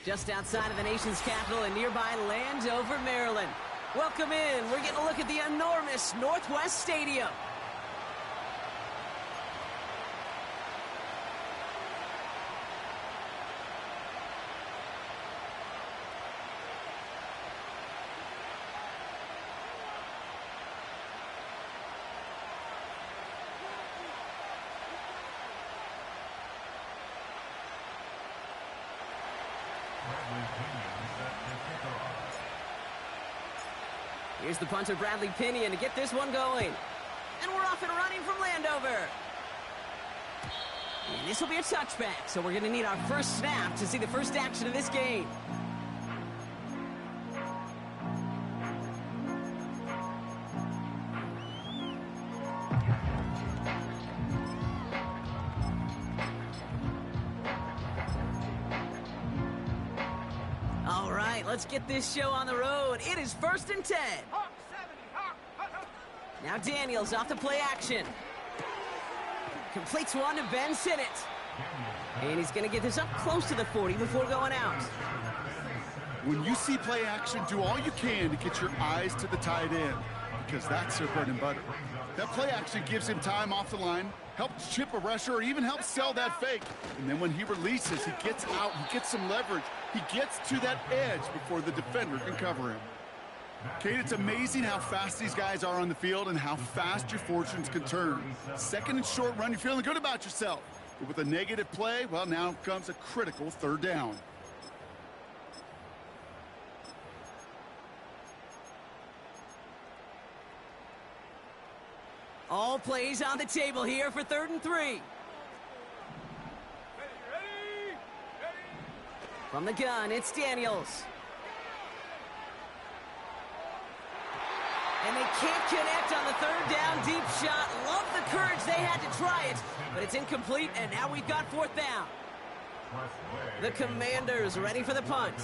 just outside of the nation's capital in nearby Landover, Maryland. Welcome in. We're getting a look at the enormous Northwest Stadium. Here's the punter, Bradley Pinion, to get this one going. And we're off and running from Landover. And this will be a touchback, so we're going to need our first snap to see the first action of this game. All right, let's get this show on the road. It is 1st and 10. Now Daniels off the play action. Completes one to Ben Sinnott. And he's going to get this up close to the 40 before going out. When you see play action, do all you can to get your eyes to the tight end, because that's their bread and butter. That play action gives him time off the line, helps chip a rusher, or even helps sell that fake. And then when he releases, he gets out, he gets some leverage. He gets to that edge before the defender can cover him. Kate, it's amazing how fast these guys are on the field and how fast your fortunes can turn. Second and short run, you're feeling good about yourself. But with a negative play, well, now comes a critical 3rd down. All plays on the table here for 3rd and 3. From the gun, it's Daniels. And they can't connect on the 3rd down deep shot. Love the courage they had to try it, but it's incomplete, and now we've got 4th down. The Commanders ready for the punt.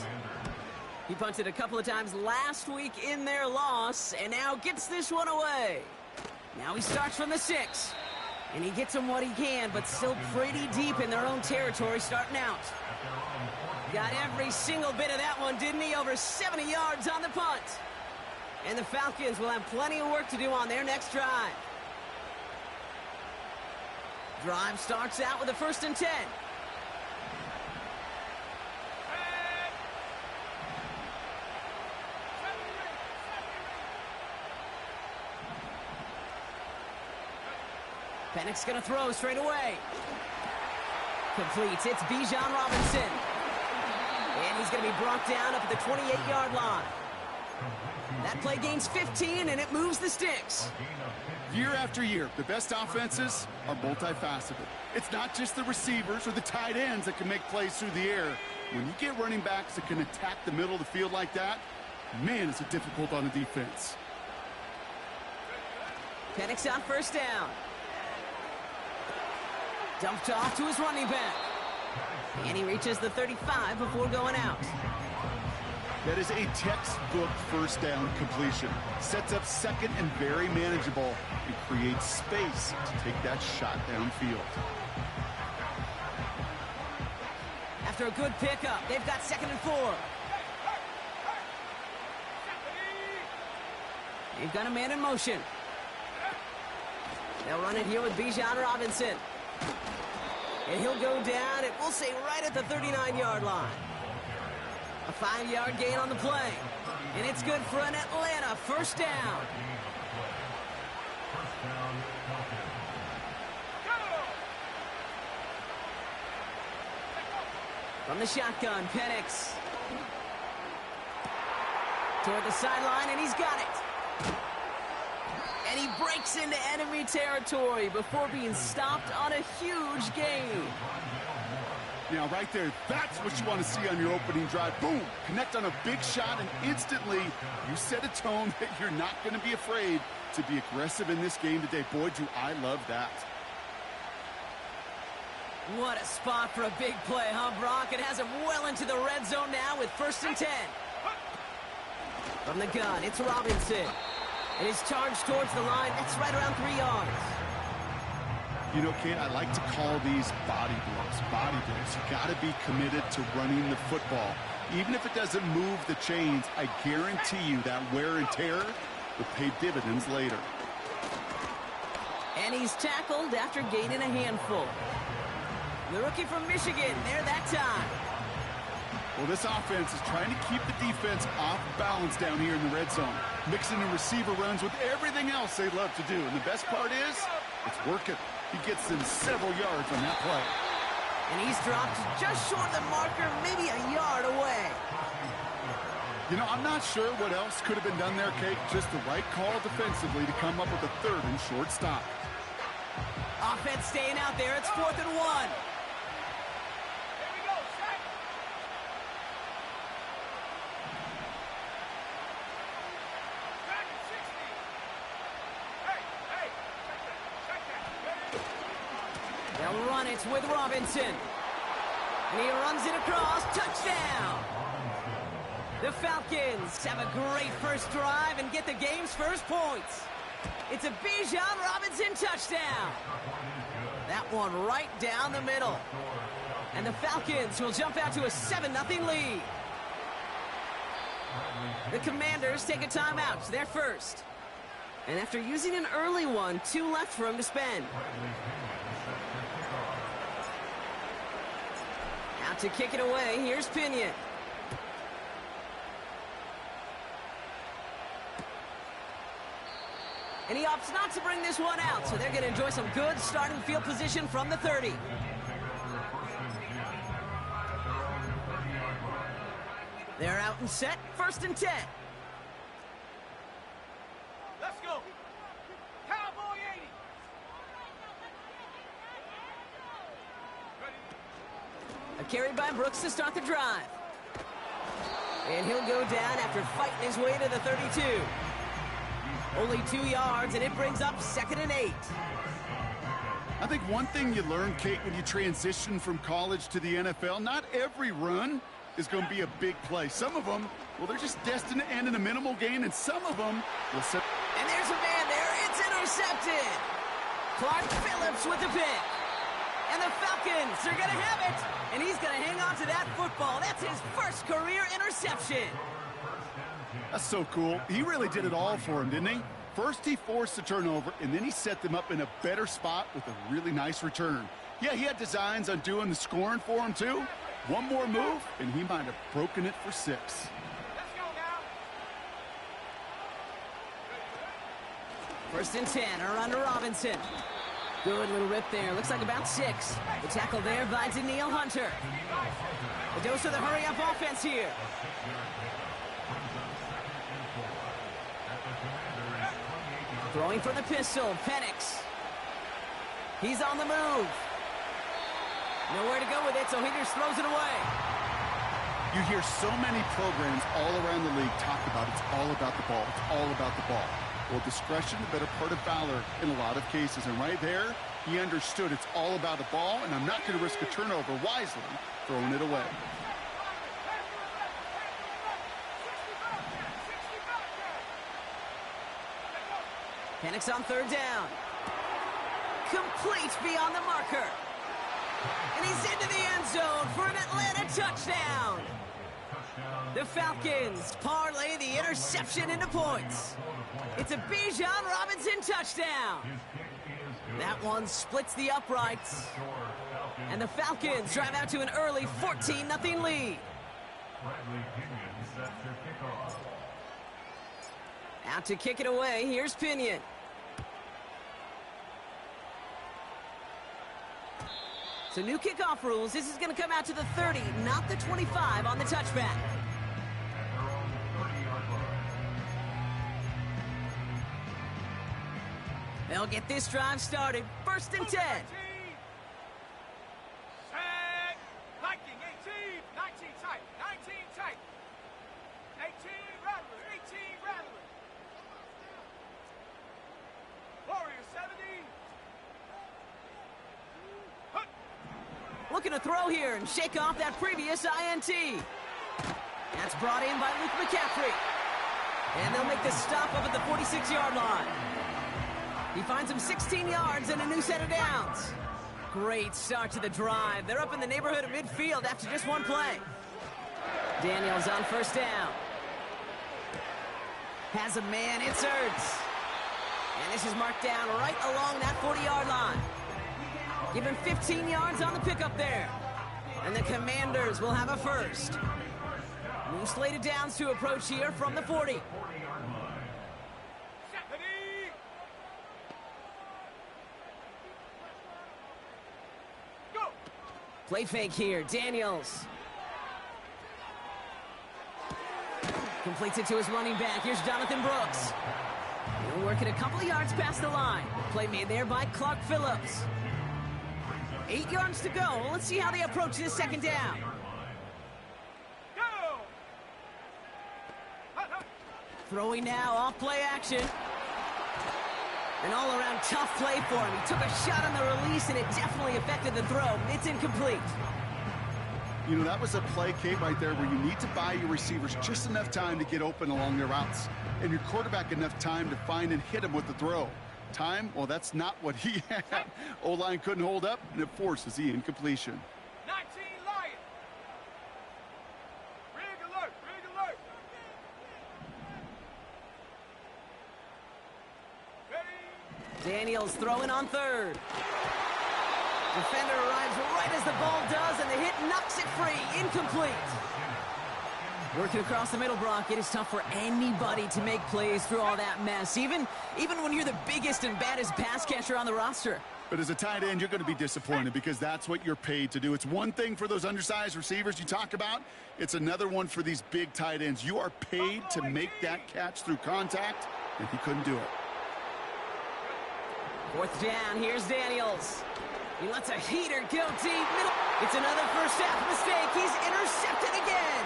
He punted a couple of times last week in their loss, and now gets this one away. Now he starts from the 6, and he gets them what he can, but still pretty deep in their own territory starting out. Got every single bit of that one, didn't he? Over 70 yards on the punt. And the Falcons will have plenty of work to do on their next drive. Drive starts out with a 1st and 10. Pennick's going to throw straight away. Completes. It's Bijan Robinson. And he's going to be brought down up at the 28-yard line. That play gains 15, and it moves the sticks. Year after year, the best offenses are multifaceted. It's not just the receivers or the tight ends that can make plays through the air. When you get running backs that can attack the middle of the field like that, man, is it difficult on the defense. Pennick's on 1st down. Dumped off to his running back. And he reaches the 35 before going out. That is a textbook 1st down completion. Sets up 2nd and very manageable and creates space to take that shot downfield. After a good pickup, they've got 2nd and 4. They've got a man in motion. They'll run it here with Bijan Robinson. And he'll go down, and we'll say right at the 39-yard line. A 5-yard gain on the play. And it's good for an Atlanta 1st down. From the shotgun, Penix. Toward the sideline, and he's got it. And he breaks into enemy territory before being stopped on a huge gain. Now, right there, that's what you want to see on your opening drive. Boom! Connect on a big shot, and instantly you set a tone that you're not going to be afraid to be aggressive in this game today. Boy, do I love that. What a spot for a big play, huh, Brock? It has him well into the red zone now with 1st and 10. From the gun, it's Robinson. And his charge towards the line, that's right around 3 yards. You know, Kate, I like to call these body blows. Body blows. You got to be committed to running the football. Even if it doesn't move the chains, I guarantee you that wear and tear will pay dividends later. And he's tackled after gaining a handful. The rookie from Michigan, there that time. Well, this offense is trying to keep the defense off balance down here in the red zone, mixing in receiver runs with everything else they love to do. And the best part is, it's working. He gets them several yards on that play. And he's dropped just short of the marker, maybe a yard away. You know, I'm not sure what else could have been done there, Kate. Just the right call defensively to come up with a 3rd and short stop. Offense staying out there. It's 4th and 1. They'll run it with Robinson. And he runs it across. Touchdown! The Falcons have a great first drive and get the game's first points. It's a Bijan Robinson touchdown. That one right down the middle. And the Falcons will jump out to a 7-0 lead. The Commanders take a timeout. They're first. And after using an early one, 2 left for him to spend. Out to kick it away, here's Pinion. And he opts not to bring this one out, so they're going to enjoy some good starting field position from the 30. They're out and set, 1st and 10. Let's go. Cowboy 80. A carry by Brooks to start the drive. And he'll go down after fighting his way to the 32. Only 2 yards, and it brings up 2nd and 8. I think one thing you learn, Kate, when you transition from college to the NFL, not every run is going to be a big play. Some of them, well, they're just destined to end in a minimal gain, and some of them will set. And there's a man there. It's intercepted. Clark Phillips with the pick. And the Falcons are going to have it. And he's going to hang on to that football. That's his first career interception. That's so cool. He really did it all for him, didn't he? First, he forced the turnover, and then he set them up in a better spot with a really nice return. Yeah, he had designs on doing the scoring for him, too. One more move, and he might have broken it for 6. Let's go now. 1st and 10, around to Robinson. Good little rip there. Looks like about 6. The tackle there by Danielle Hunter. The dose of the hurry-up offense here. Throwing for the pistol, Penix. He's on the move. Nowhere to go with it, so he just throws it away. You hear so many programs all around the league talk about it's all about the ball. It's all about the ball. Well, discretion, the better part of valor in a lot of cases. And right there, he understood it's all about the ball, and I'm not going to risk a turnover wisely, throwing it away. Penix on 3rd down. Complete beyond the marker. And he's into the end zone for an Atlanta touchdown. The Falcons parlay the interception into points. It's a Bijan Robinson touchdown. That one splits the uprights. And the Falcons drive out to an early 14-0 lead. Out to kick it away, here's Pinion. So new kickoff rules. This is going to come out to the 30, not the 25 on the touchback. They'll get this drive started. 1st and 10. Set. Viking 18. 19 tight. 19 tight. 18 Rattler. 18 Rattler. Warrior 70. Looking to throw here and shake off that previous INT. That's brought in by Luke McCaffrey. And they'll make the stop up at the 46-yard line. He finds him 16 yards and a new set of downs. Great start to the drive. They're up in the neighborhood of midfield after just one play. Daniels on first down. Has a man, inserts. And this is marked down right along that 40-yard line. Give him 15 yards on the pickup there. And the Commanders will have a first. New slated downs to approach here from the 40. Play fake here, Daniels. Completes it to his running back. Here's Jonathan Brooks. He'll work it a couple of yards past the line. Play made there by Clark Phillips. 8 yards to go. Let's see how they approach this second down. Throwing now, off play action. An all-around tough play for him. He took a shot on the release, and it definitely affected the throw. It's incomplete. You know, that was a play, Kate, right there where you need to buy your receivers just enough time to get open along their routes, and your quarterback enough time to find and hit him with the throw. Time? Well, that's not what he had. O-line couldn't hold up, and it forces the incompletion. 19 Lions. Rig alert, rig alert. Ready? Daniels throwing on third. Defender arrives right as the ball does, and the hit knocks it free. Incomplete. Working across the middle, Brock. It is tough for anybody to make plays through all that mess, even when you're the biggest and baddest pass catcher on the roster. But as a tight end, you're going to be disappointed because that's what you're paid to do. It's one thing for those undersized receivers you talk about. It's another one for these big tight ends. You are paid to make that catch through contact, and he couldn't do it. Fourth down, here's Daniels. He lets a heater go deep. It's another first half mistake. He's intercepted again.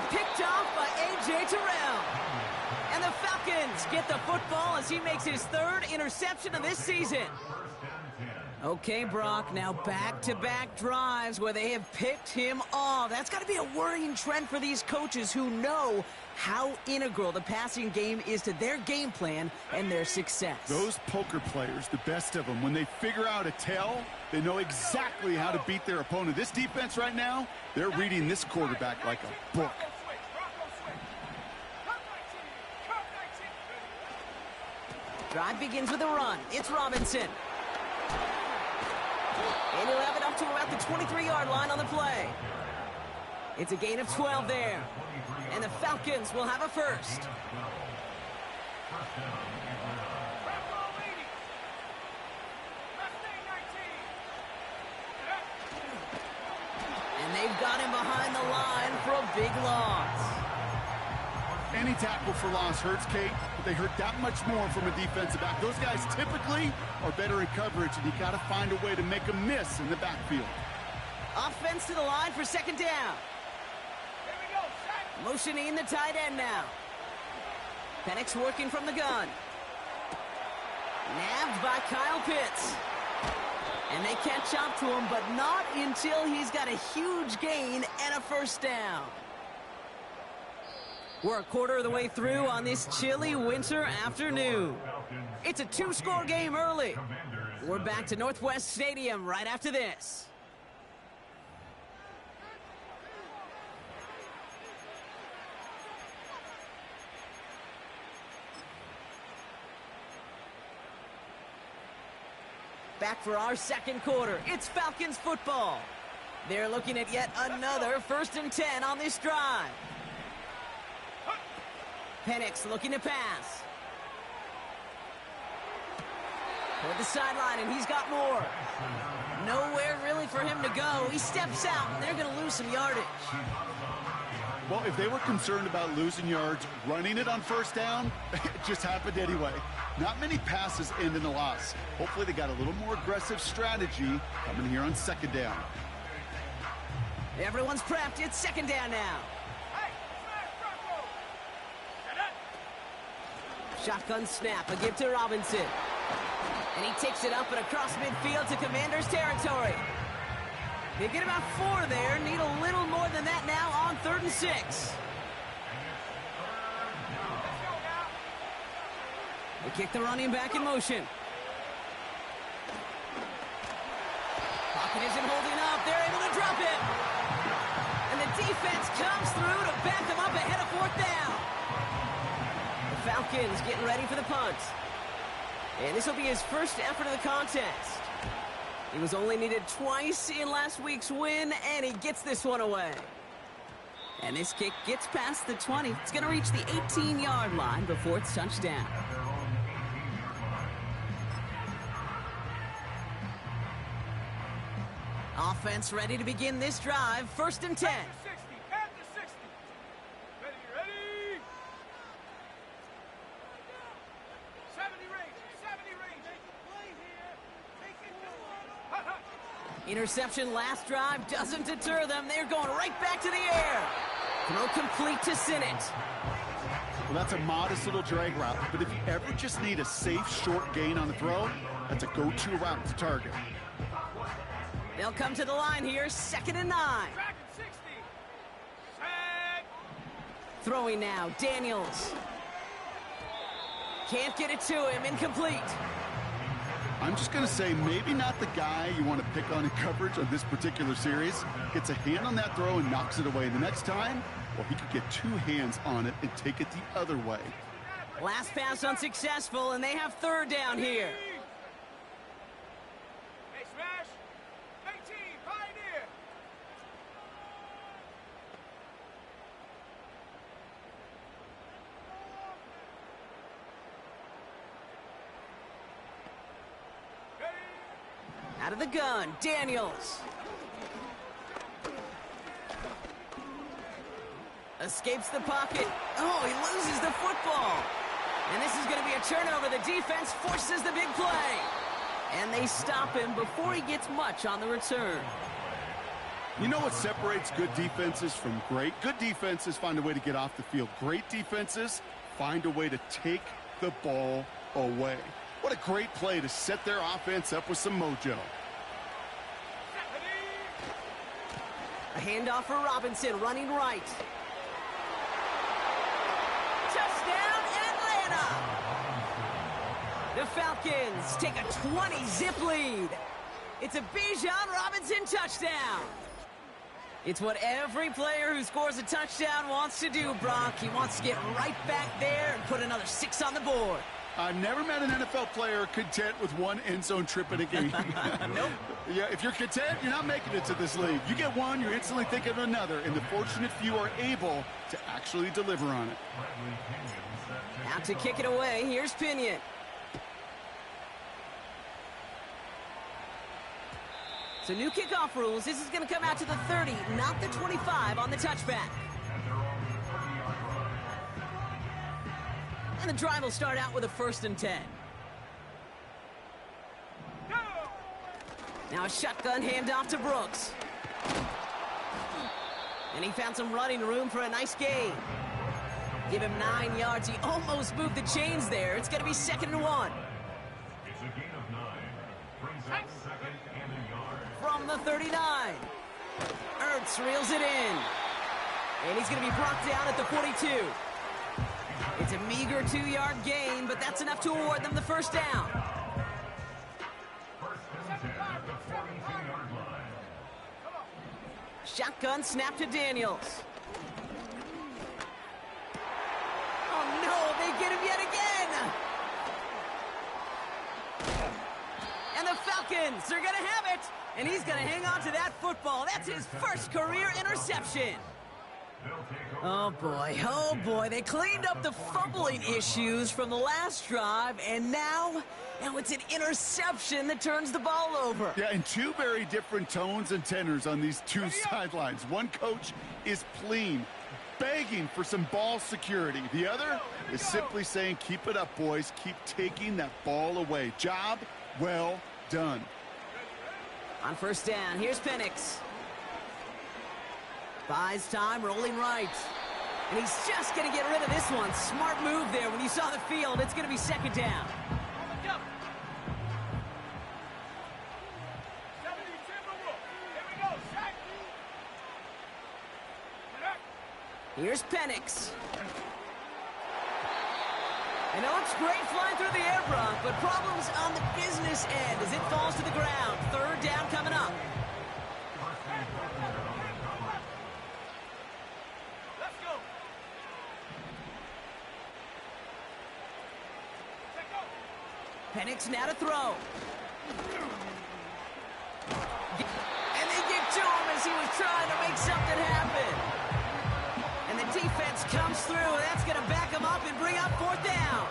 Picked off by A.J. Terrell. And the Falcons get the football as he makes his third interception of this season. Okay, Brock, now back-to-back drives where they have picked him off. That's got to be a worrying trend for these coaches who know how integral the passing game is to their game plan and their success. Those poker players, the best of them, when they figure out a tell, they know exactly how to beat their opponent. This defense right now, they're reading this quarterback like a book. Drive begins with a run. It's Robinson. And he'll have it up to about the 23-yard line on the play. It's a gain of 12 there. And the Falcons will have a first. And they've got him behind the line for a big loss. Any tackle for loss hurts, Kate, but they hurt that much more from a defensive back. Those guys typically are better in coverage, and you got to find a way to make a miss in the backfield. Offense to the line for second down. Motioning the tight end now. Penix working from the gun. Nabbed by Kyle Pitts. And they catch up to him, but not until he's got a huge gain and a first down. We're a quarter of the way through on this chilly winter afternoon. It's a two-score game early. We're back to Northwest Stadium right after this. Back for our second quarter. It's Falcons football. They're looking at yet another 1st and 10 on this drive. Penix looking to pass. Toward the sideline, and he's got more. Nowhere really for him to go. He steps out, and they're going to lose some yardage. Well, if they were concerned about losing yards, running it on first down, it just happened anyway. Not many passes end in a loss. Hopefully they got a little more aggressive strategy coming here on second down. Everyone's prepped. It's second down now. Shotgun snap, a give to Robinson. And he takes it up and across midfield to Commanders territory. They get about 4 there, need a little more than that now on 3rd and 6. They kick the running back in motion. Pocket isn't holding up. They're able to drop it. And the defense comes through to back them up ahead of fourth down. The Falcons getting ready for the punt. And this will be his first effort of the contest. He was only needed twice in last week's win, and he gets this one away. And this kick gets past the 20. It's going to reach the 18-yard line before it's touchdown. Offense ready to begin this drive. 1st and 10. At the 60. Ready. 70 range. Interception last drive doesn't deter them. They're going right back to the air. Throw complete to Sinnott. Well, that's a modest little drag route, but if you ever just need a safe, short gain on the throw, that's a go-to route to target. They'll come to the line here, 2nd and 9. Track at 60. Set. Throwing now, Daniels. Can't get it to him, incomplete. I'm just going to say maybe not the guy you want to pick on in coverage on this particular series. Gets a hand on that throw and knocks it away. The next time, well, he could get 2 hands on it and take it the other way. Last pass unsuccessful, and they have 3rd down here. Hey, smash. 18, Pioneer. Out of the gun, Daniels. Escapes the pocket. Oh, he loses the football. And this is going to be a turnover. The defense forces the big play. And they stop him before he gets much on the return. You know what separates good defenses from great? Good defenses find a way to get off the field. Great defenses find a way to take the ball away. What a great play to set their offense up with some mojo. A handoff for Robinson, running right. Touchdown, Atlanta! The Falcons take a 20-zip lead. It's a Bijan Robinson touchdown. It's what every player who scores a touchdown wants to do, Brock. He wants to get right back there and put another 6 on the board. I've never met an NFL player content with one end zone trip in a game. Nope. Yeah, if you're content, you're not making it to this league. You get one, you're instantly thinking of another, and the fortunate few are able to actually deliver on it. Out to kick it away, here's Pinion. So new kickoff rules. This is going to come out to the 30, not the 25 on the touchback. And the drive will start out with a 1st and 10. Now a shotgun handoff to Brooks. And he found some running room for a nice gain. Give him 9 yards. He almost moved the chains there. It's going to be 2nd and 1. It's a gain of 9. Brings up 2nd and a yard. From the 39. Ertz reels it in. And he's going to be brought down at the 42. It's a meager 2-yard gain, but that's enough to award them the 1st down. First and 10 at the 42-yard line. Shotgun snap to Daniels. Oh no, they get him yet again! And the Falcons are gonna have it! And he's gonna hang on to that football. That's his first career interception. Oh boy, they cleaned up the fumbling issues from the last drive, and now it's an interception that turns the ball over. Yeah, and 2 very different tones and tenors on these 2 sidelines. One coach is pleading, begging for some ball security. The other is simply saying, keep it up, boys. Keep taking that ball away. Job well done. On 1st down, here's Penix. Buys time, rolling right. And he's just going to get rid of this one. Smart move there. When you saw the field, it's going to be 2nd down. Here's Penix. And it looks great flying through the air, Brock, but problems on the business end as it falls to the ground. Third down coming up. Let's go. Check go. Penix now to throw. And they get to him as he was trying to make something happen. And the defense comes through. That's going to back him up and bring up fourth down.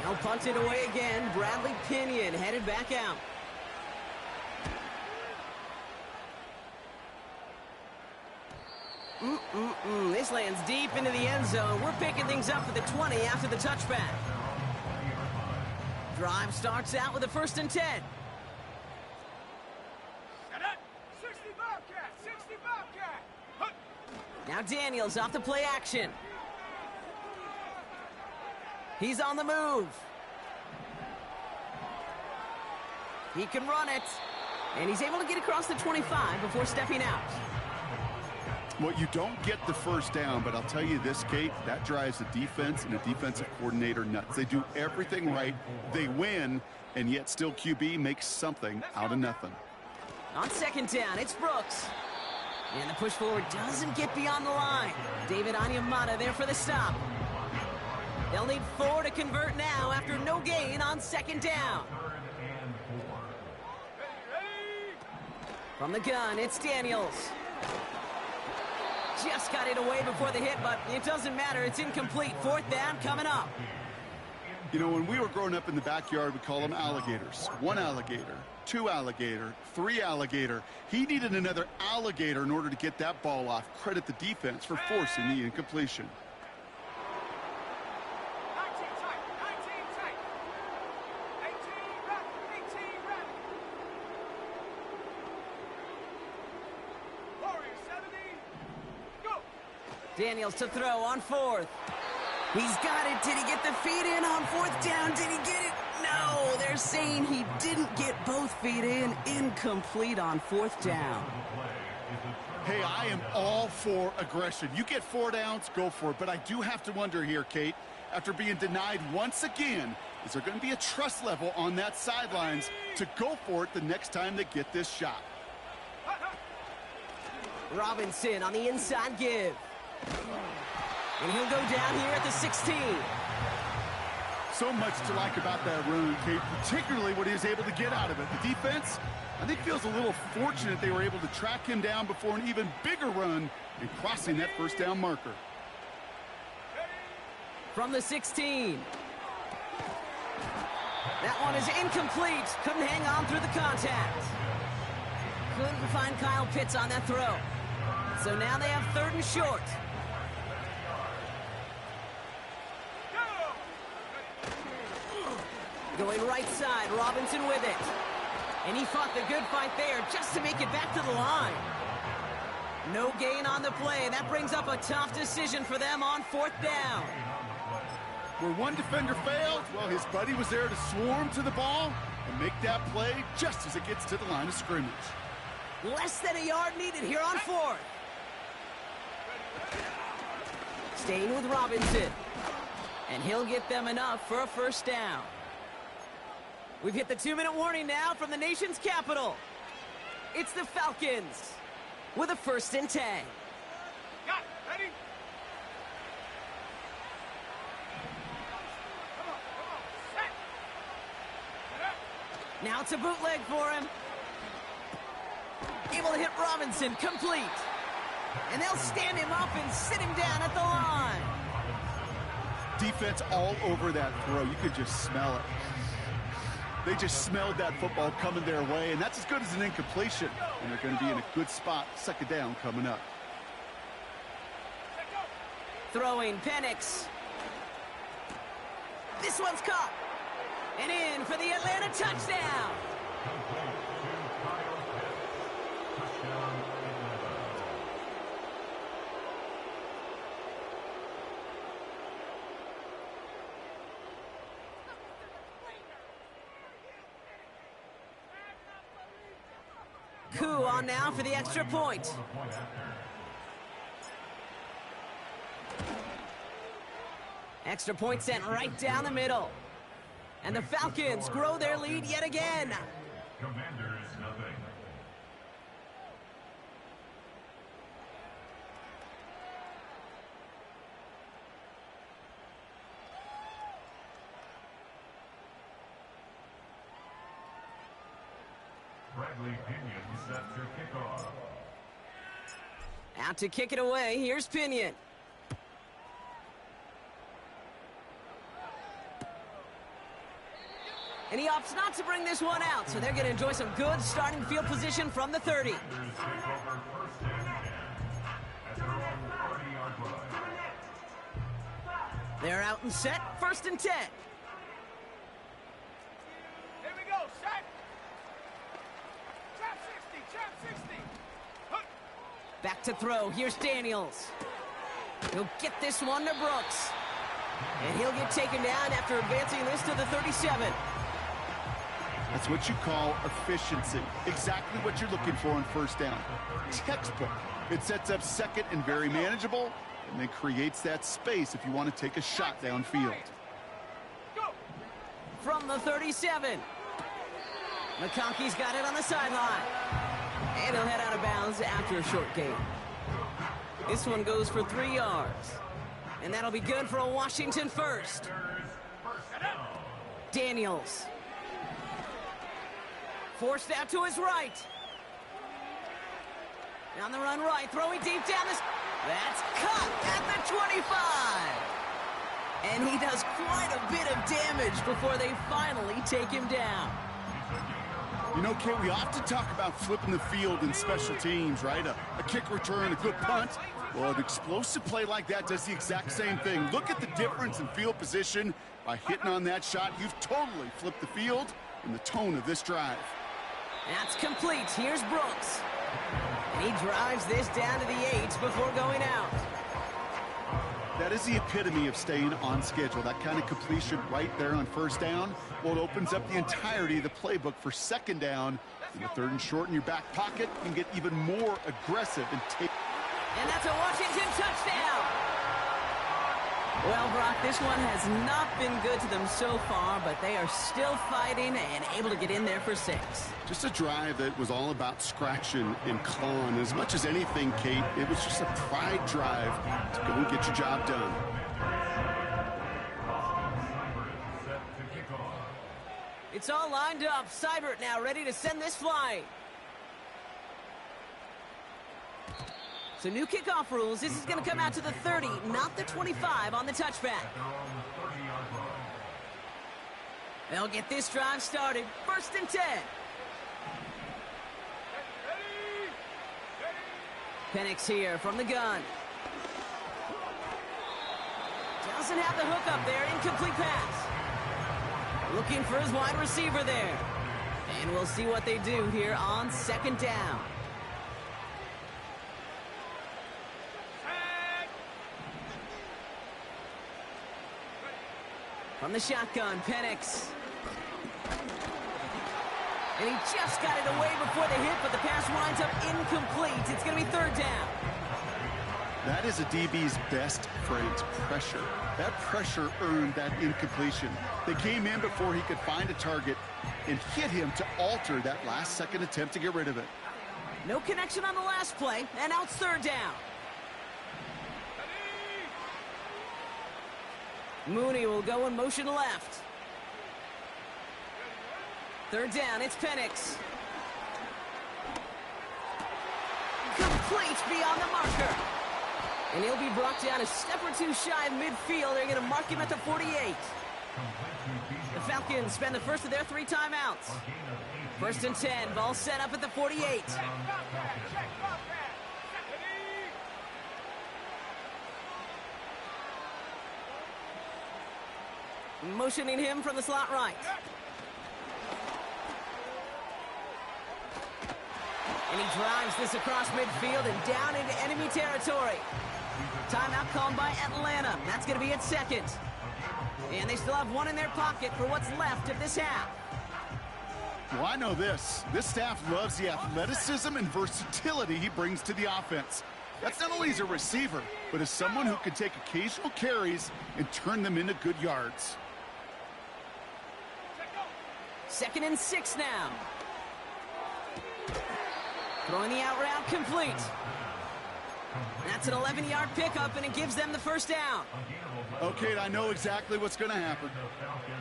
Now punted away again. Bradley Pinion headed back out. This lands deep into the end zone. We're picking things up for the 20 after the touchback. Drive starts out with a 1st and 10. Got it. 60 Bobcat. 60 Bobcat. Hunt. Now Daniels off the play action. He's on the move. He can run it. And he's able to get across the 25 before stepping out. Well, you don't get the first down, but I'll tell you this, Kate, that drives the defense and a defensive coordinator nuts. They do everything right. They win, and yet still QB makes something out of nothing. On 2nd down, it's Brooks. And the push forward doesn't get beyond the line. David Onyemata there for the stop. They'll need 4 to convert now after no gain on 2nd down. From the gun, it's Daniels. Just got it away before the hit, but it doesn't matter. It's incomplete. 4th down coming up. You know, when we were growing up in the backyard, we call them alligators. 1 alligator, 2 alligator, 3 alligator. He needed another alligator in order to get that ball off. Credit the defense for forcing the incompletion. 19 tight. 19 tight. 18 rapid. 18 rapid. Warrior 70. Go. Daniels to throw on 4th. He's got it. Did he get the feet in on 4th down? Did he get it? No, they're saying he didn't get both feet in. Incomplete on 4th down. Hey, I am all for aggression. You get 4 downs, go for it. But I do have to wonder here, Kate, after being denied once again, is there going to be a trust level on that sidelines to go for it the next time they get this shot? Robinson on the inside give. And he'll go down here at the 16. So much to like about that run, Kate, particularly what he was able to get out of it. The defense, I think, feels a little fortunate they were able to track him down before an even bigger run and crossing that 1st down marker. From the 16. That one is incomplete. Couldn't hang on through the contact. Couldn't find Kyle Pitts on that throw. So now they have 3rd and short. Going right side, Robinson with it. And he fought the good fight there just to make it back to the line. No gain on the play. That brings up a tough decision for them on 4th down. Where one defender failed, well, his buddy was there to swarm to the ball and make that play just as it gets to the line of scrimmage. Less than a yard needed here on 4th. Staying with Robinson. And he'll get them enough for a 1st down. We've hit the 2-minute warning now from the nation's capital. It's the Falcons with a 1st and 10. Got it. Ready? Come on. Set. Set up. Now it's a bootleg for him. Able to hit Robinson, complete. And they'll stand him up and sit him down at the line. Defense all over that throw. You could just smell it. They just smelled that football coming their way, and that's as good as an incompletion. And they're going to be in a good spot. 2nd down coming up. Throwing Penix. This one's caught. And in for the Atlanta touchdown. Coup on now for the extra point. Extra point sent right down the middle. And the Falcons grow their lead yet again. Commanders, nothing. Bradley Pinion set to kick off. Out to kick it away, here's Pinion. And he opts not to bring this one out, so they're going to enjoy some good starting field position from the 30. Commanders take over first and 10 at their own 30-yard line. They're out and set, first and 10. Here we go, set. Trap 60, trap 60. Huh. Back to throw, here's Daniels. He'll get this one to Brooks. And he'll get taken down after advancing this to the 37. That's what you call efficiency. Exactly what you're looking for on first down. Textbook. It sets up second and very manageable, and then creates that space if you want to take a shot downfield. Go. From the 37. McConkey's got it on the sideline. And he'll head out of bounds after a short gain. This one goes for 3 yards. And that'll be good for a Washington first. Daniels. Forced out to his right. On the run right, throwing deep down this. That's cut at the 25. And he does quite a bit of damage before they finally take him down. You know, Kate, we often talk about flipping the field in special teams, right? A kick return, a good punt. Well, an explosive play like that does the exact same thing. Look at the difference in field position. By hitting on that shot, you've totally flipped the field and the tone of this drive. That's complete. Here's Brooks. And he drives this down to the 8 before going out. That is the epitome of staying on schedule. That kind of completion right there on first down. Well, it opens up the entirety of the playbook for second down. In the third and short in your back pocket, you can get even more aggressive and take. And that's a Washington touchdown. Well, Brock, this one has not been good to them so far, but they are still fighting and able to get in there for 6. Just a drive that was all about scratching and clawing. As much as anything, Kate, it was just a pride drive to go and get your job done. It's all lined up. Seibert now ready to send this flying. So new kickoff rules. This is going to come out to the 30, not the 25 on the touchback. They'll get this drive started. First and 10. Penix here from the gun. Doesn't have the hook up there. Incomplete pass. Looking for his wide receiver there. And we'll see what they do here on second down. From the shotgun, Penix. And he just got it away before the hit, but the pass winds up incomplete. It's going to be third down. That is a DB's best friend, pressure. That pressure earned that incompletion. They came in before he could find a target and hit him to alter that last-second attempt to get rid of it. No connection on the last play, and now it's third down. Mooney will go in motion left. Third down, it's Penix. Complete beyond the marker. And he'll be brought down a step or two shy of midfield. They're going to mark him at the 48. The Falcons spend the first of their 3 timeouts. First and 10, ball set up at the 48. Motioning him from the slot right. And he drives this across midfield and down into enemy territory. Timeout called by Atlanta. That's going to be at second. And they still have one in their pocket for what's left of this half. Well, I know this. This staff loves the athleticism and versatility he brings to the offense. That's not only as a receiver, but as someone who can take occasional carries and turn them into good yards. 2nd and 6 now. Throwing the out route complete. That's an 11-yard pickup, and it gives them the first down. Okay, I know exactly what's going to happen.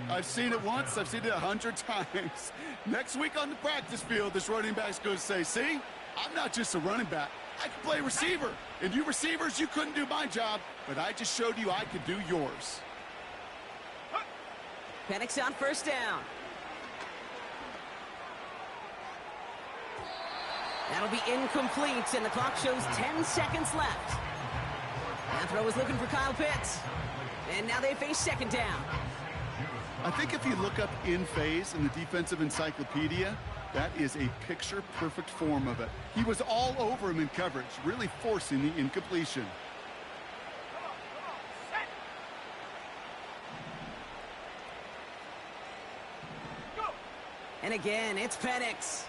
I've seen it once. I've seen it 100 times. Next week on the practice field, this running back's going to say, see, I'm not just a running back. I can play receiver. And you receivers, you couldn't do my job, but I just showed you I could do yours. Penix on first down. That'll be incomplete, and the clock shows 10 seconds left. That throw was looking for Kyle Pitts. And now they face 2nd down. I think if you look up in phase in the defensive encyclopedia, that is a picture-perfect form of it. He was all over him in coverage, really forcing the incompletion. And again, it's Penix.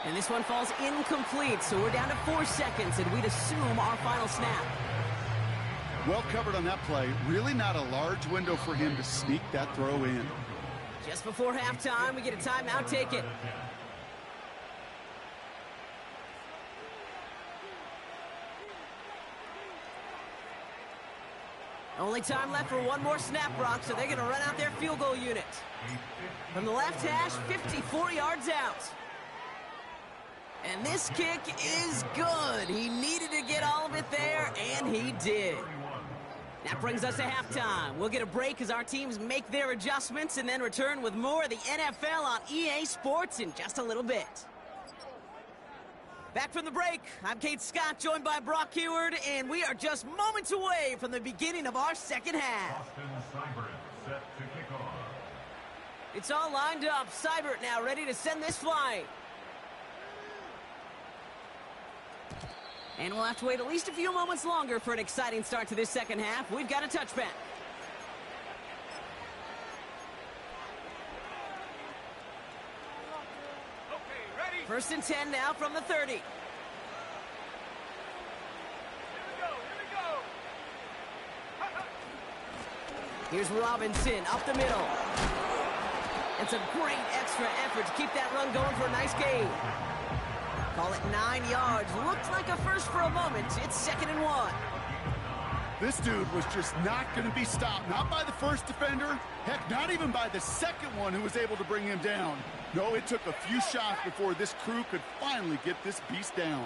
And this one falls incomplete, so we're down to 4 seconds, and we'd assume our final snap. Well covered on that play. Really not a large window for him to sneak that throw in. Just before halftime, we get a timeout. Take it. Only time left for one more snap, Brock, so they're going to run out their field goal unit. From the left hash, 54 yards out. And this kick is good. He needed to get all of it there, and he did. That brings us to halftime. We'll get a break as our teams make their adjustments and then return with more of the NFL on EA Sports in just a little bit. Back from the break, I'm Kate Scott, joined by Brock Heward, and we are just moments away from the beginning of our second half. Set to kick off. It's all lined up. Seibert now ready to send this flying. And we'll have to wait at least a few moments longer for an exciting start to this second half. We've got a touchback. Okay, ready? 1st and 10 now from the 30. Here we go. Here's Robinson up the middle. It's a great extra effort to keep that run going for a nice gain. Call it 9 yards. Looked like a first for a moment. It's 2nd and 1. This dude was just not going to be stopped. Not by the first defender. Heck, not even by the second one who was able to bring him down. No, it took a few shots before this crew could finally get this beast down.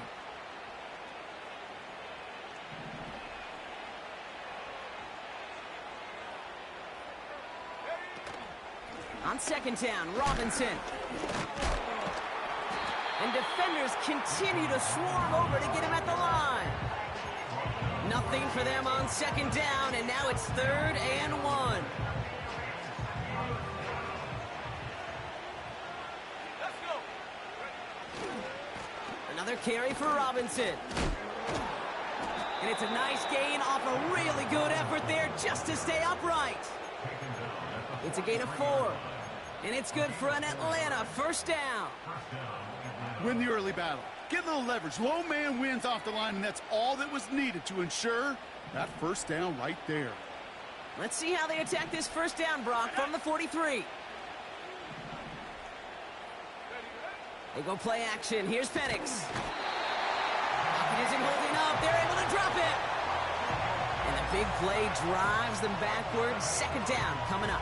On 2nd down, Robinson. And defenders continue to swarm over to get him at the line. Nothing for them on 2nd down, and now it's 3rd and 1. Let's go. Another carry for Robinson. And it's a nice gain off a really good effort there just to stay upright. It's a gain of 4. And it's good for an Atlanta first down. Win the early battle. Get a little leverage. Low man wins off the line, and that's all that was needed to ensure that first down right there. Let's see how they attack this first down, Brock, from the 43. They go play action. Here's Penix. Pocket isn't holding up. They're able to drop it. And the big play drives them backwards. 2nd down coming up.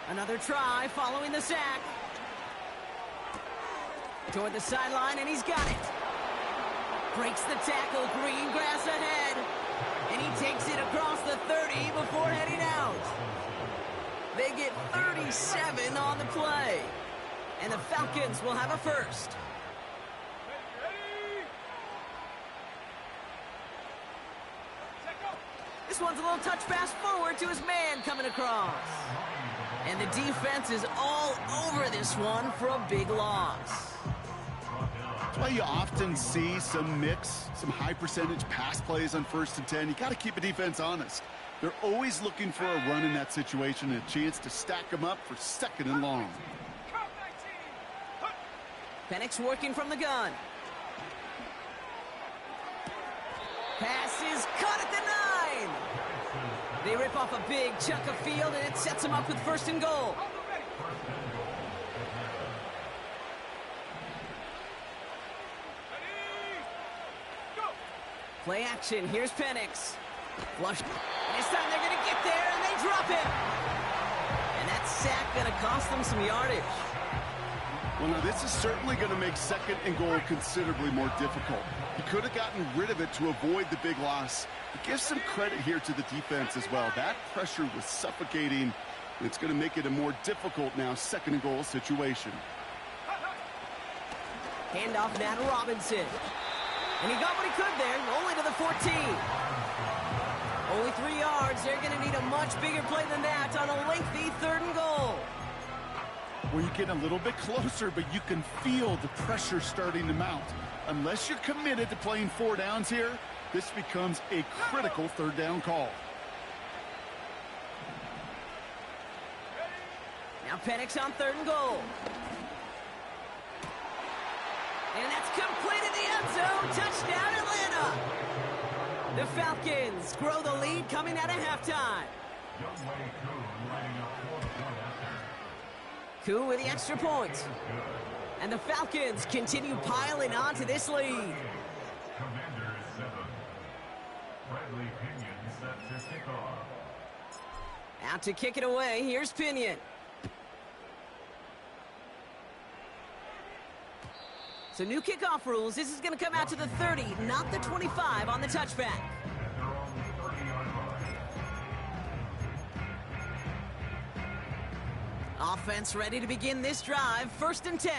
Another try following the sack. Toward the sideline, and he's got it. Breaks the tackle, green grass ahead. And he takes it across the 30 before heading out. They get 37 on the play. And the Falcons will have a first. This one's a little touch pass forward to his man coming across. And the defense is all over this one for a big loss. That's why you often see some mix, some high percentage pass plays on 1st and 10. You got to keep a defense honest. They're always looking for a run in that situation and a chance to stack them up for 2nd and long. Penix working from the gun. Pass is caught at the 9. They rip off a big chunk of field, and it sets them up with 1st and goal. Play action. Here's Penix. Flush. This time they're going to get there, and they drop him. And that sack going to cost them some yardage. Well, now this is certainly going to make 2nd and goal considerably more difficult. He could have gotten rid of it to avoid the big loss. But give some credit here to the defense as well. That pressure was suffocating. And it's going to make it a more difficult now 2nd and goal situation. Handoff now to Robinson. And he got what he could there, only to the 14. Only 3 yards. They're going to need a much bigger play than that on a lengthy 3rd and goal. Well, you get a little bit closer, but you can feel the pressure starting to mount. Unless you're committed to playing 4 downs here, this becomes a critical 3rd down call. Now Penix on 3rd and goal. And that's completed the end zone. Touchdown, Atlanta. The Falcons grow the lead coming out of halftime. Koo with the extra point. And the Falcons continue piling on to this lead. Commander is 7. Bradley Pinion set to kick off. Out to kick it away. Here's Pinion. So new kickoff rules. This is going to come out to the 30, not the 25 on the touchback. Offense ready to begin this drive. 1st and 10.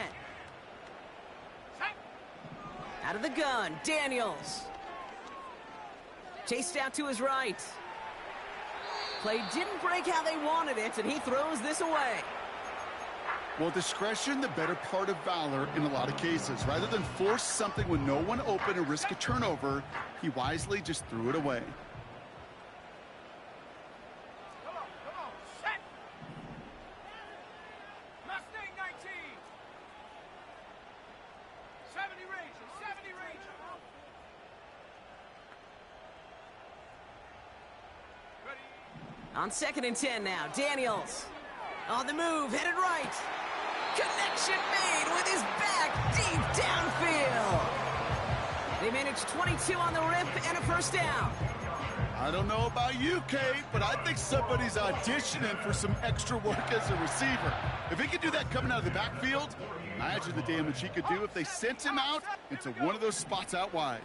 Out of the gun, Daniels. Chased out to his right. Play didn't break how they wanted it, and he throws this away. Well, discretion, the better part of valor in a lot of cases. Rather than force something with no one open and risk a turnover, he wisely just threw it away. Come on, set. Mustang 19. 70 Ranger, 70 Ranger. Ready. On 2nd and 10 now, Daniels. On the move, headed right. Connection made with his back deep downfield. They managed 22 on the rip and a 1st down. I don't know about you, Kate, but I think somebody's auditioning for some extra work as a receiver. If he could do that coming out of the backfield, imagine the damage he could do if they sent him out into one of those spots out wide.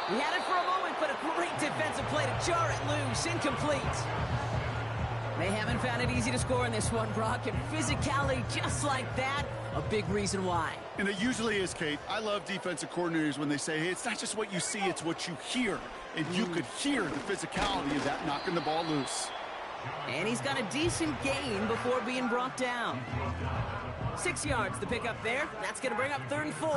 He had it for a moment, but a great defensive play to jar it loose. Incomplete. They haven't found it easy to score in this one, Brock, and physicality just like that, a big reason why. And it usually is, Kate. I love defensive coordinators when they say, hey, it's not just what you see, it's what you hear. And you could hear the physicality of that knocking the ball loose. And he's got a decent gain before being brought down. 6 yards to pick up there. That's going to bring up 3rd and 4.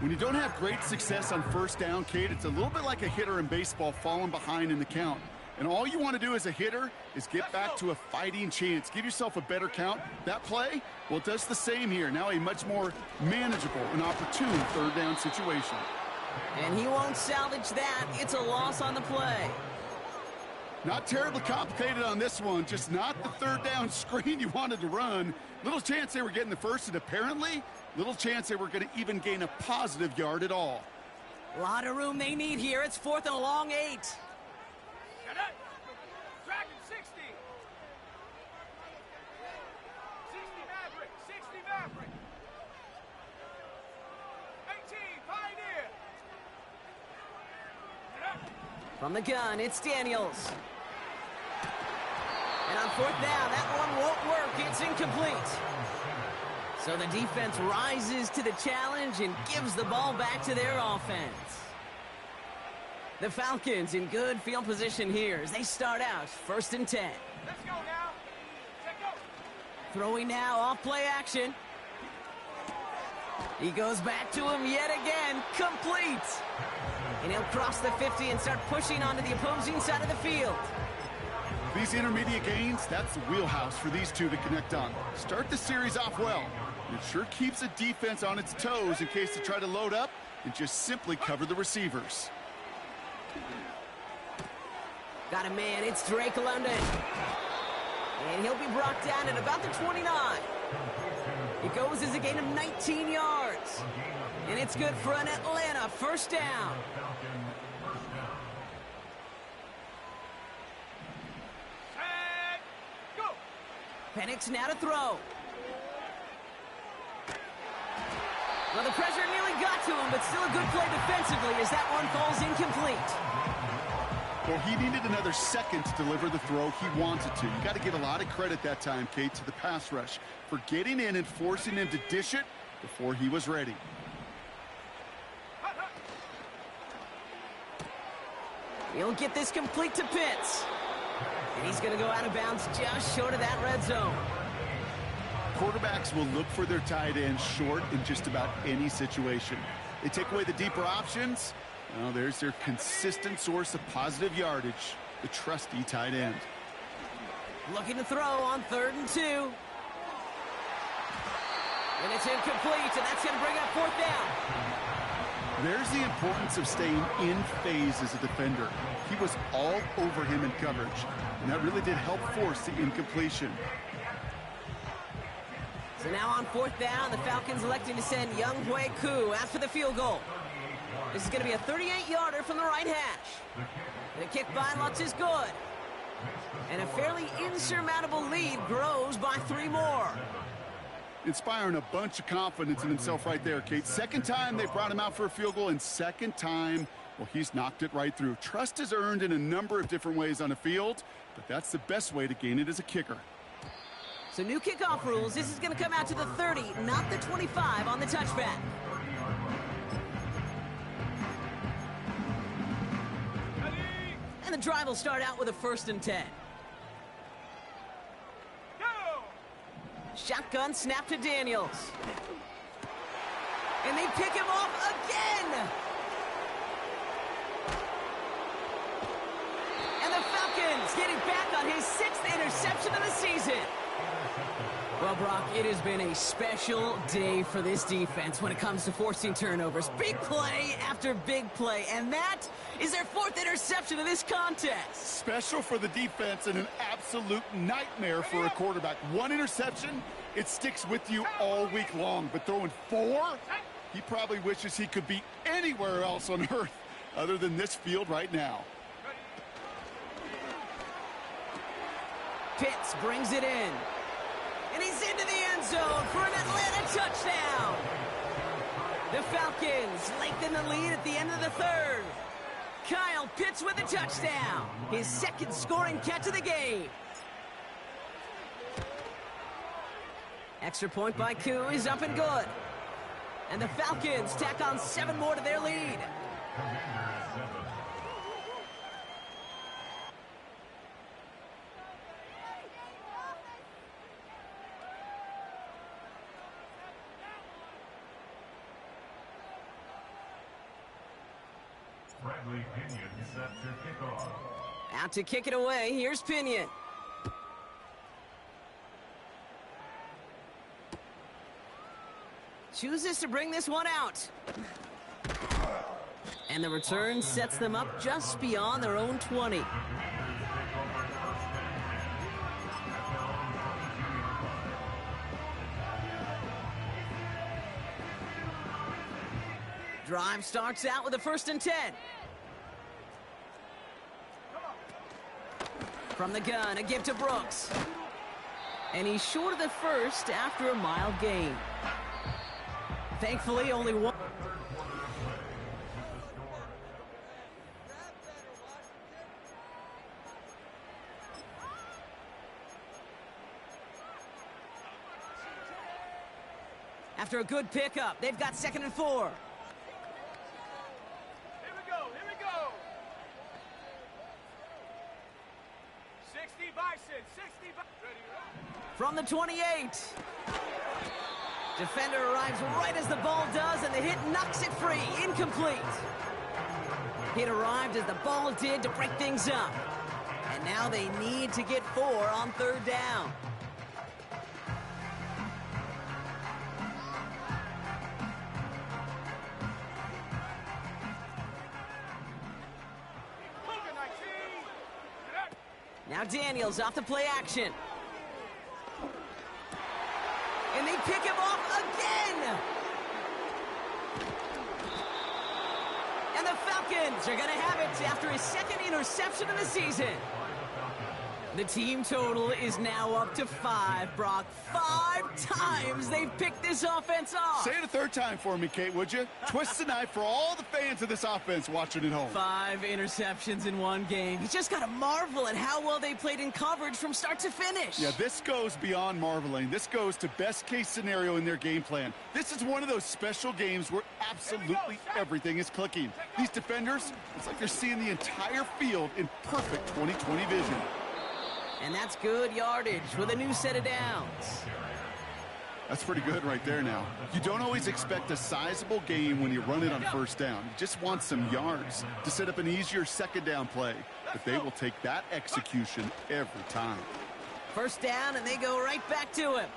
When you don't have great success on 1st down, Kate, it's a little bit like a hitter in baseball falling behind in the count. And all you want to do as a hitter is get back to a fighting chance. Give yourself a better count. That play, well, it does the same here. Now a much more manageable and opportune 3rd down situation. And he won't salvage that. It's a loss on the play. Not terribly complicated on this one. Just not the 3rd down screen you wanted to run. Little chance they were getting the 1st, and apparently little chance they were going to even gain a positive yard at all. A lot of room they need here. It's 4th and a long 8. Dragon 60. 60 Maverick. 60 Maverick. 18 Pioneer. From the gun, it's Daniels. And on 4th down, that one won't work. It's incomplete. So the defense rises to the challenge and gives the ball back to their offense. The Falcons in good field position here as they start out 1st and 10. Let's go now. Check Throwing now off play action. He goes back to him yet again. Complete. And he'll cross the 50 and start pushing onto the opposing side of the field. These intermediate gains, that's the wheelhouse for these two to connect on. Start the series off well. It sure keeps the defense on its toes in case they try to load up and just simply cover the receivers. Got a man, it's Drake London. And he'll be brought down at about the 29. It goes as a gain of 19 yards. And it's good for an Atlanta first down. Set, go. Penix now to throw. Well, the pressure nearly got to him, but still a good play defensively as that one falls incomplete. Well, he needed another second to deliver the throw he wanted to. You got to give a lot of credit that time, Kate, to the pass rush for getting in and forcing him to dish it before he was ready. He'll get this complete to Pitts. And he's going to go out of bounds just short of that red zone. Quarterbacks will look for their tight end short in just about any situation. They take away the deeper options. Well, there's their consistent source of positive yardage, the trusty tight end. Looking to throw on 3rd and 2. And it's incomplete, and that's going to bring up 4th down. There's the importance of staying in phase as a defender. He was all over him in coverage, and that really did help force the incompletion. So now on 4th down, the Falcons electing to send Younghoe Koo out for the field goal. This is going to be a 38-yarder from the right hash. The kick by Lutz is good. And a fairly insurmountable lead grows by 3 more. Inspiring a bunch of confidence in himself right there, Kate. Second time they brought him out for a field goal, and second time, well, he's knocked it right through. Trust is earned in a number of different ways on the field, but that's the best way to gain it as a kicker. So new kickoff rules. This is going to come out to the 30, not the 25 on the touchback. And the drive will start out with a 1st and 10. Go. Shotgun snap to Daniels. And they pick him off again. And the Falcons getting back on his 6th interception of the season. Well, Brock, it has been a special day for this defense when it comes to forcing turnovers. Big play after big play, and that is their 4th interception of this contest. Special for the defense and an absolute nightmare for a quarterback. 1 interception, it sticks with you all week long, but throwing 4, he probably wishes he could be anywhere else on earth other than this field right now. Pitts brings it in. And he's into the end zone for an Atlanta touchdown. The Falcons lengthen the lead at the end of the 3rd. Kyle Pitts with a touchdown. His 2nd scoring catch of the game. Extra point by Koo is up and good. And the Falcons tack on 7 more to their lead. Bradley Pinion set to kick off. Out to kick it away, here's Pinion. Chooses to bring this one out. And the return sets them up just beyond their own 20. Drive starts out with a 1st and 10. From the gun, a give to Brooks. And he's short of the 1st after a mild gain. Thankfully, only one. After a good pickup, they've got 2nd and 4. Here we go. Here we go. 60 Bison. 60 Bison. Ready, From the 28. Defender arrives right as the ball does, and the hit knocks it free. Incomplete. Hit arrived as the ball did to break things up. And now they need to get 4 on third down. Now Daniels off the play action. And they pick him off again. And the Falcons are going to have it after his second interception of the season. The team total is now up to 5, Brock. 5 times they've picked this offense off. Say it a third time for me, Kate, would you? Twist the knife for all the fans of this offense watching at home. 5 interceptions in one game. You just got to marvel at how well they played in coverage from start to finish. Yeah, this goes beyond marveling. This goes to best case scenario in their game plan. This is one of those special games where absolutely everything is clicking. These defenders, it's like they're seeing the entire field in perfect 20/20 vision. And that's good yardage with a new set of downs. That's pretty good right there now. You don't always expect a sizable game when you run it on first down. You just want some yards to set up an easier second down play. But they will take that execution every time. First down, and they go right back to him.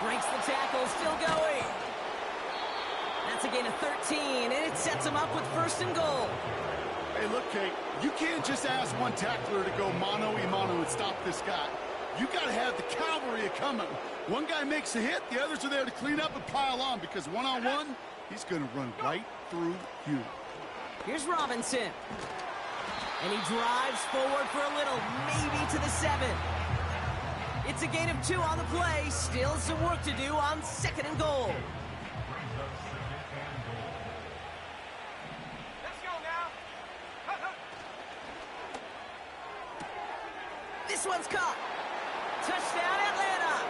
Breaks the tackle, still going. That's a gain of 13, and it sets him up with first and goal. Hey, look, Kate, you can't just ask one tackler to go mano-a-mano and stop this guy. You got to have the cavalry coming. One guy makes a hit, the others are there to clean up and pile on, because one-on-one, he's going to run right through you. Here's Robinson. And he drives forward for a little, maybe to the 7. It's a gain of 2 on the play. Still some work to do on second and goal. This one's caught. Touchdown, Atlanta.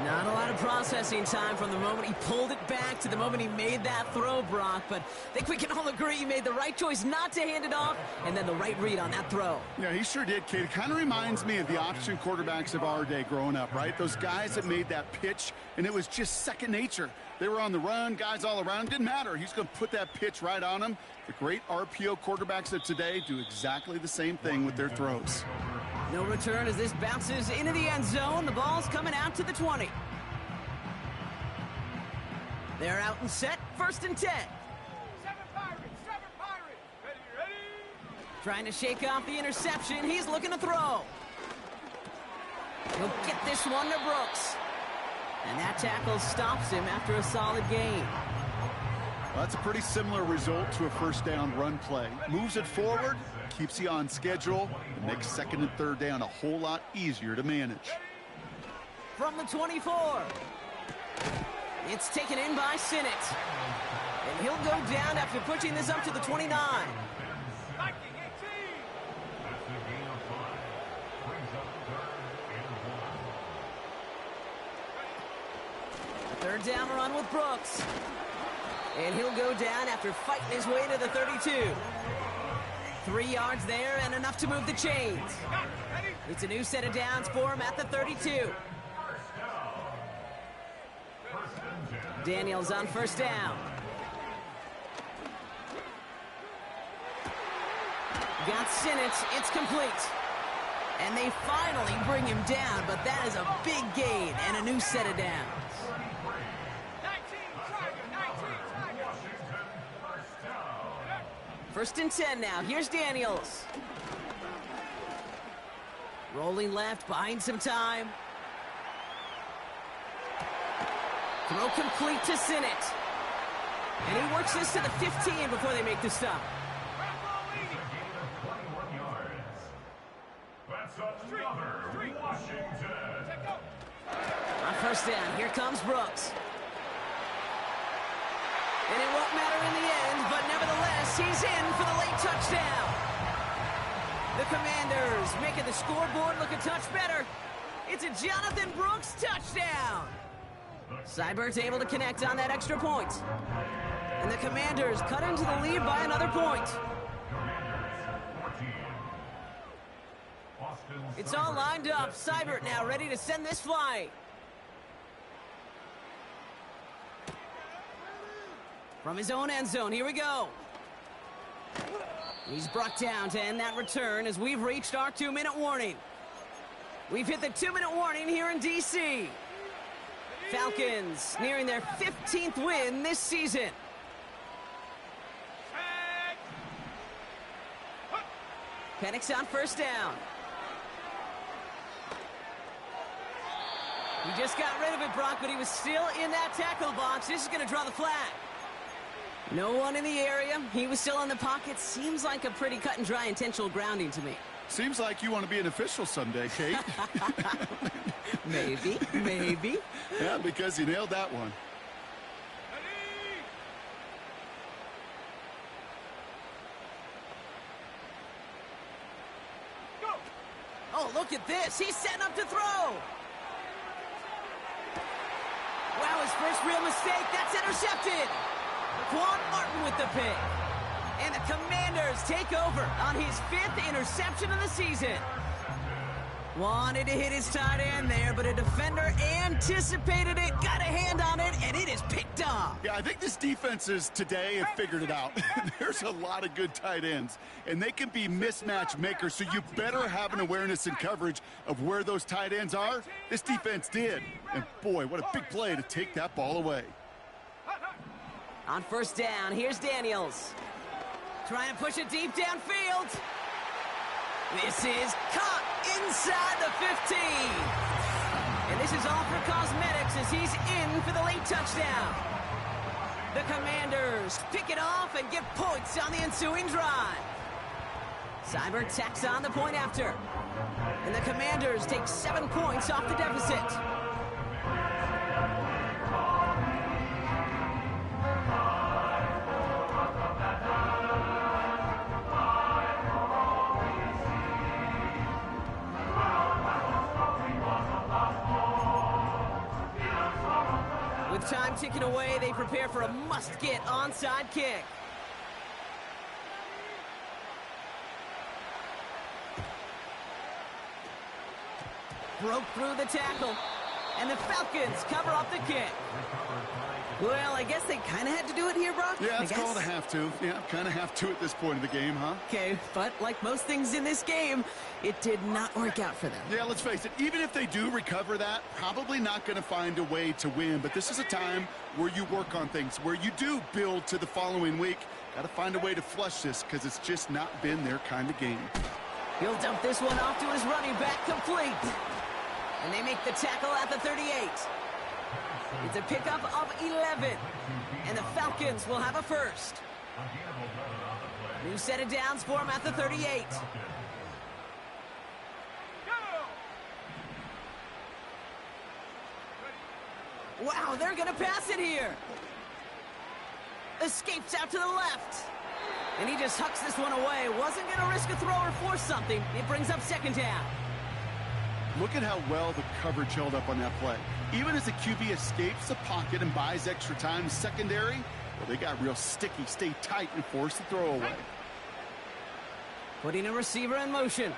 Not a lot of processing time from the moment he pulled it back to the moment he made that throw, Brock. But I think we can all agree he made the right choice not to hand it off, and then the right read on that throw. Yeah, he sure did, Kate. It kind of reminds me of the option quarterbacks of our day growing up, right? Those guys that made that pitch, and it was just second nature. They were on the run, guys all around. Didn't matter. He's going to put that pitch right on them. The great RPO quarterbacks of today do exactly the same thing with their throws. No return as this bounces into the end zone. The ball's coming out to the 20. They're out and set. First and 10. 7 Pirates, 7 Pirates. Ready. Trying to shake off the interception. He's looking to throw. He'll get this one to Brooks. And that tackle stops him after a solid gain. Well, that's a pretty similar result to a first down run play. Moves it forward, keeps you on schedule, and makes second and third down a whole lot easier to manage. From the 24. It's taken in by Sinnott. And he'll go down after pushing this up to the 29. Viking 18. That's a gain of 5. Brings up third and 1. Third down run with Brooks. And he'll go down after fighting his way to the 32. 3 yards there and enough to move the chains. It's a new set of downs for him at the 32. Daniels on first down. Got Sinnott. It's complete. And they finally bring him down, but that is a big gain and a new set of downs. 19 Tiger. First and 10 now. Here's Daniels. Rolling left, buying some time. Throw complete to Sinnott. And he works this to the 15 before they make the stop. On first down, here comes Brooks. And it won't matter in the end, but nevertheless, he's in for the late touchdown. The Commanders making the scoreboard look a touch better. It's a Jonathan Brooks touchdown. Seibert's able to connect on that extra point. And the Commanders cut into the lead by another point. It's all lined up. Seibert now ready to send this flying. From his own end zone, here we go. He's brought down to end that return as we've reached our 2-minute warning. We've hit the 2-minute warning here in D.C. Falcons nearing their 15th win this season. Penix on first down. He just got rid of it, Brock, but he was still in that tackle box. This is going to draw the flag. No one in the area. He was still in the pocket. Seems like a pretty cut and dry intentional grounding to me. Seems like you want to be an official someday, Kate. Maybe. Yeah, because you nailed that one. Oh, look at this. He's setting up to throw. Wow, his first real mistake. That's intercepted. Quan Martin with the pick. And the Commanders take over on his 5th interception of the season. Wanted to hit his tight end there, but a defender anticipated it, got a hand on it, and it is picked off. Yeah, I think this defenses today have figured it out. There's a lot of good tight ends, and they can be mismatch makers, so you better have an awareness and coverage of where those tight ends are. This defense did. And boy, what a big play to take that ball away. On first down, here's Daniels. Trying to push it deep downfield. This is caught inside the 15. And this is all for cosmetics as he's in for the late touchdown. The Commanders pick it off and get points on the ensuing drive. Seibert tacks on the point after. And the Commanders take 7 points off the deficit. With time ticking away, they prepare for a must-get onside kick. Broke through the tackle, and the Falcons cover up the kick. Well, I guess they kind of had to do it here, Brock. Yeah, it's called a have to. Yeah, kind of have to at this point of the game, huh? Okay, but like most things in this game, it did not work out for them. Yeah, let's face it, even if they do recover that, probably not going to find a way to win. But this is a time where you work on things, where you do build to the following week. Got to find a way to flush this because it's just not been their kind of game. He'll dump this one off to his running back, complete. And they make the tackle at the 38. It's a pickup of 11. And the Falcons will have a first. New set of downs for him at the 38. Wow, they're going to pass it here. Escapes out to the left. And he just hucks this one away. Wasn't going to risk a throw or force something. It brings up second down. Look at how well the coverage held up on that play. Even as the QB escapes the pocket and buys extra time secondary, well, they got real sticky, stay tight, and force the throw away. Putting a receiver in motion.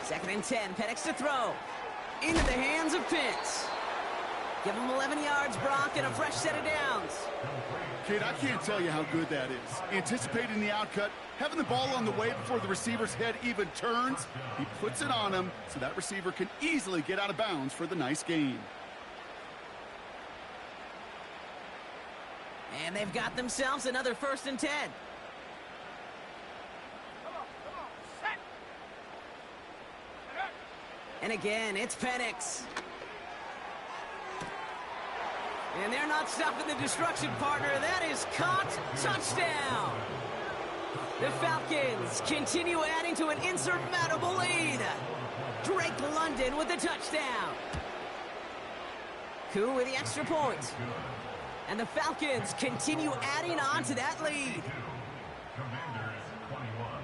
2nd and 10, Penix to throw. Into the hands of Pitts. Give him 11 yards, Brock, and a fresh set of downs. Kate, I can't tell you how good that is. Anticipating the outcut, having the ball on the way before the receiver's head even turns, he puts it on him so that receiver can easily get out of bounds for the nice gain. And they've got themselves another 1st and 10. And again, it's Penix. And they're not stopping the destruction, partner. That is caught. Touchdown. The Falcons continue adding to an insurmountable lead. Drake London with the touchdown. Koo with the extra point. And the Falcons continue adding on to that lead. Commanders 21.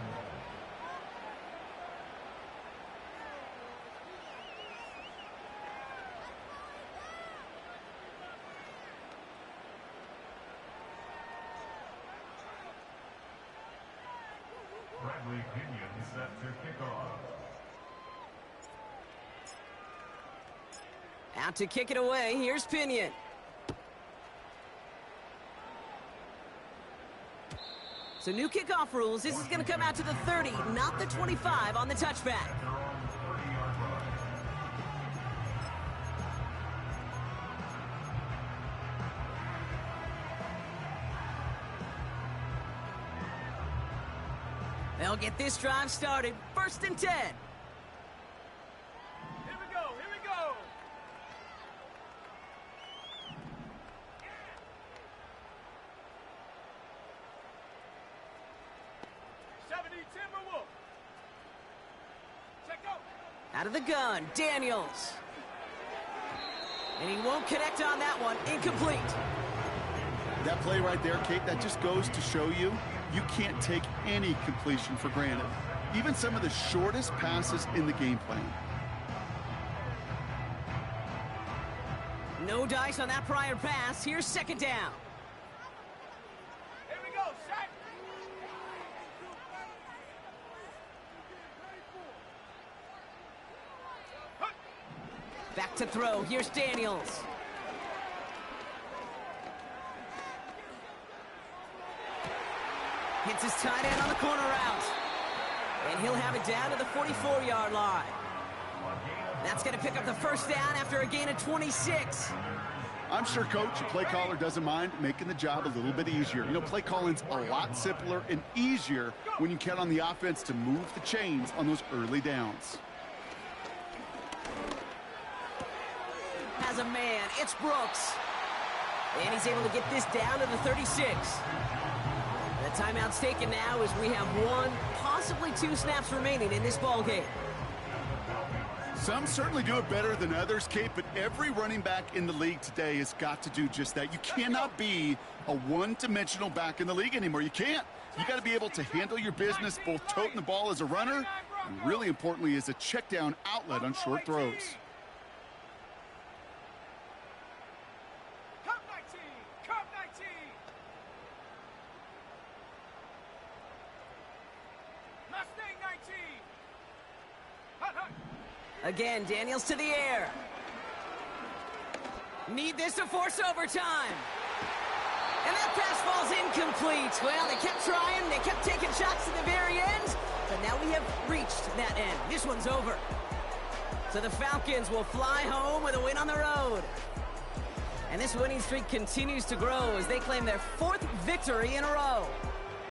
Bradley Pinion set to kick off. Out to kick it away, here's Pinion. So new kickoff rules, this is going to come out to the 30, not the 25 on the touchback. They'll get this drive started. 1st and 10. Here we go, here we go. Timberwolf. Check out. Out of the gun, Daniels. And he won't connect on that one. Incomplete. That play right there, Kate, that just goes to show you can't take any completion for granted. Even some of the shortest passes in the game plan. No dice on that prior pass. Here's 2nd down. Here we go, set. Back to throw. Here's Daniels. Hits his tight end on the corner route. And he'll have it down to the 44-yard line. That's going to pick up the 1st down after a gain of 26. I'm sure Coach, the play caller, doesn't mind making the job a little bit easier. You know, play calling's a lot simpler and easier when you count on the offense to move the chains on those early downs. Has a man. It's Brooks. And he's able to get this down to the 36. The timeout's taken now as we have 1, possibly 2 snaps remaining in this ball game. Some certainly do it better than others, Kate, but every running back in the league today has got to do just that. You cannot be a one-dimensional back in the league anymore. You can't. You got to be able to handle your business, both toting the ball as a runner, and really importantly as a check down outlet on short throws. Again, Daniels to the air. Need this to force overtime. And that pass falls incomplete. Well, they kept trying. They kept taking shots to the very end. But now we have reached that end. This one's over. So the Falcons will fly home with a win on the road. And this winning streak continues to grow as they claim their 4th victory in a row.